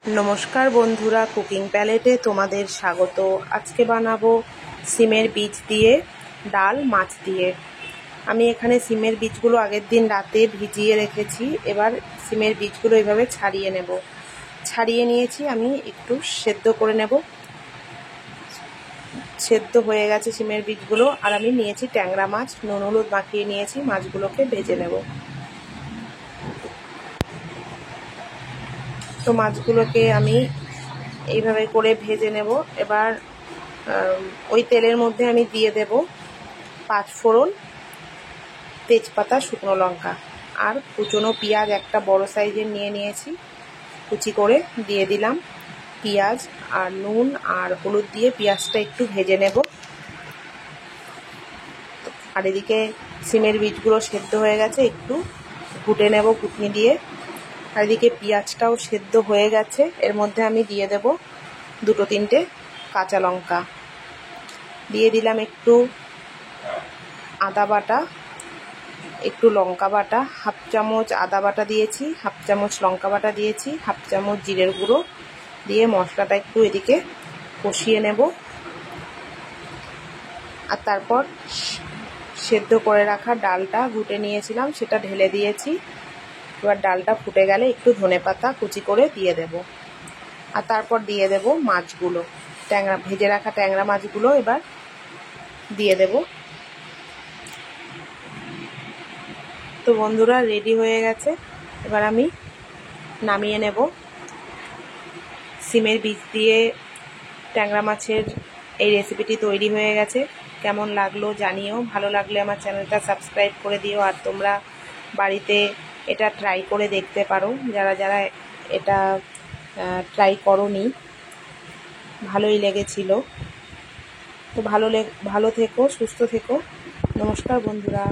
নমস্কার বন্ধুরা, কুকিং প্যালেটে তোমাদের স্বাগত। আজকে বানাবো সিমের বীজ দিয়ে ডাল মাছ দিয়ে। আমি এখানে সিমের বীজগুলো আগের দিন রাতে ভিজিয়ে রেখেছি। এবার সিমের বীজগুলো এইভাবে ছাড়িয়ে নেব। ছাড়িয়ে নিয়েছি, আমি একটু সেদ্ধ করে নেব। সেদ্ধ হয়ে গেছে সিমের বীজগুলো। আর আমি নিয়েছি ট্যাংরা মাছ, নুন হলুদ মাখিয়ে নিয়েছি। মাছগুলোকে ভেজে নেব। তো মাছগুলোকে আমি এইভাবে করে ভেজে নেব। এবার ওই তেলের মধ্যে আমি দিয়ে দেব 5 ফোড়ন, তেজপাতা, শুকনো লঙ্কা আর কুচনো পেঁয়াজ একটা বড় সাইজের নিয়ে নিয়েছি, কুচি করে দিয়ে দিলাম। পেঁয়াজ আর নুন আর হলুদ দিয়ে পেঁয়াজটা একটু ভেজে নেব। আর এদিকে সিমের বীজগুলো সেদ্ধ হয়ে গেছে, একটু ঘুটে নেব ঘুটনি দিয়ে। আর এদিকে পেঁয়াজটাও সেদ্ধ হয়ে গেছে। এর মধ্যে আমি দিয়ে দেব 2-3টে কাঁচা লঙ্কা, দিয়ে দিলাম একটু আদা বাটা, একটু লঙ্কা বাটা, হাফ চামচ আদা বাটা দিয়েছি, হাফ চামচ লঙ্কা বাটা দিয়েছি, হাফ চামচ জিরের গুঁড়ো দিয়ে মশলাটা একটু এদিকে কষিয়ে নেব। আর তারপর সেদ্ধ করে রাখা ডালটা ঘুটে নিয়েছিলাম, সেটা ঢেলে দিয়েছি। এবার ডালটা ফুটে গেলে একটু ধনেপাতা কুচি করে দিয়ে দেব। আর তারপর দিয়ে দেব মাছগুলো, ভেজে রাখা ট্যাংরা মাছগুলো এবার দিয়ে দেব। তো বন্ধুরা, রেডি হয়ে গেছে। এবার আমি নামিয়ে নেব। সিমের বীজ দিয়ে ট্যাংরা মাছের এই রেসিপিটি তৈরি হয়ে গেছে। কেমন লাগলো জানিও। ভালো লাগলে আমার চ্যানেলটা সাবস্ক্রাইব করে দিও। আর তোমরা বাড়িতে এটা ট্রাই করে দেখতে পারো, যারা যারা এটা ট্রাই করোনি। ভালোই লেগেছিল। তো ভালো থেকো, সুস্থ থেকো। নমস্কার বন্ধুরা।